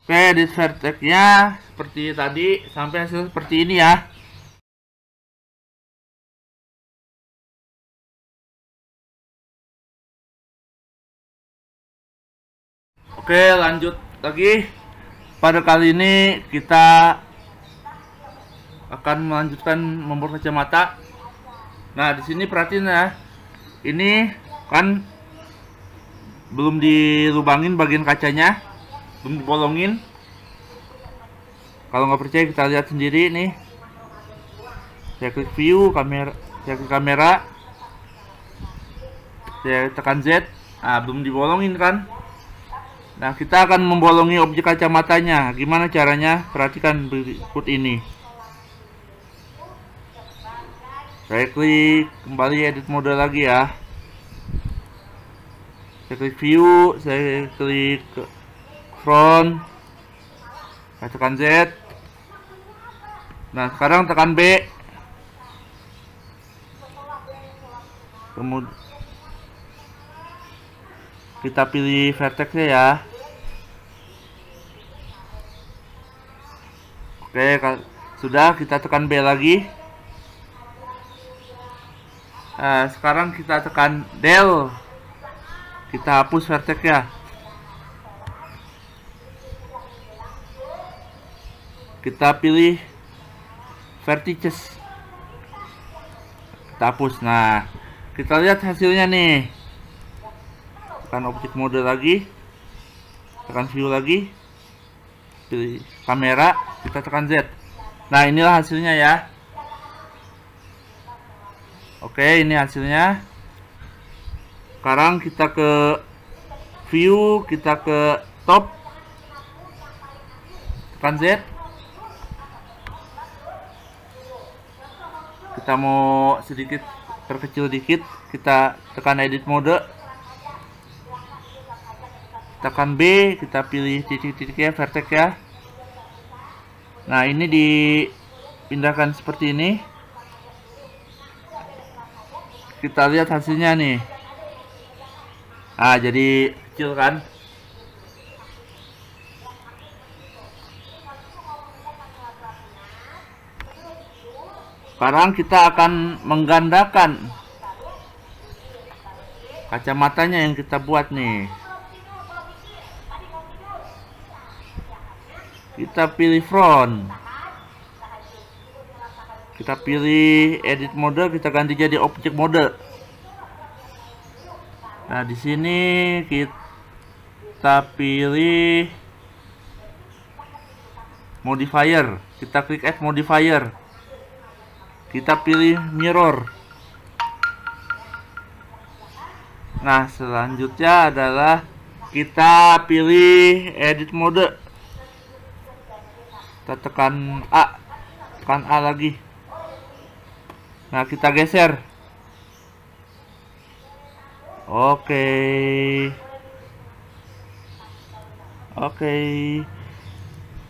Oke, edit vertex-nya seperti tadi sampai hasil seperti ini ya. Oke, lanjut lagi. Pada kali ini kita akan melanjutkan membuat kacamata. Nah, di sini perhatiin ya. Ini kan belum dilubangin bagian kacanya, belum dibolongin. Kalau nggak percaya kita lihat sendiri nih. Saya klik view kamera, saya klik kamera, saya tekan Z. Nah, belum dibolongin kan. Nah, kita akan membolongi objek kacamatanya. Gimana caranya? Perhatikan berikut ini. Saya klik kembali edit mode lagi ya. Saya klik view, saya klik front, saya tekan Z. Nah, sekarang tekan B. Kemudian kita pilih vertexnya ya. Oke, sudah, kita tekan B lagi. Nah, sekarang kita tekan Del. Kita hapus vertexnya. Kita pilih vertices. Kita hapus. Nah, kita lihat hasilnya nih. Tekan objek mode lagi. Tekan view lagi. Pilih kamera, kita tekan Z. Nah, inilah hasilnya ya. Oke, ini hasilnya. Sekarang kita ke view, kita ke top, tekan Z. Kita mau sedikit terkecil dikit, kita tekan edit mode, tekan B, kita pilih titik-titiknya vertex ya. Nah, ini dipindahkan seperti ini. Kita lihat hasilnya nih. Nah, jadi kecil kan. Sekarang kita akan menggandakan kacamatanya yang kita buat nih. Kita pilih front, kita pilih edit mode, kita ganti jadi objek mode. Nah, di sini kita pilih modifier, kita klik add modifier, kita pilih mirror. Nah, selanjutnya adalah kita pilih edit mode. Kita tekan A lagi. Nah, kita geser. Oke.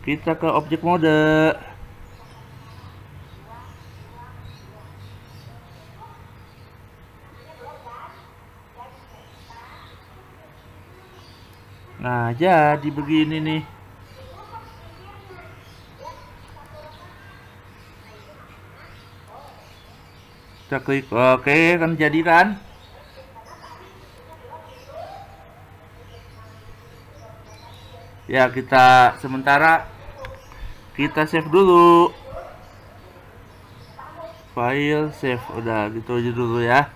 Kita ke objek mode. Nah, jadi begini nih. Kita klik oke, kan jadi kan. Ya, kita sementara kita save dulu. File save, udah gitu aja dulu ya.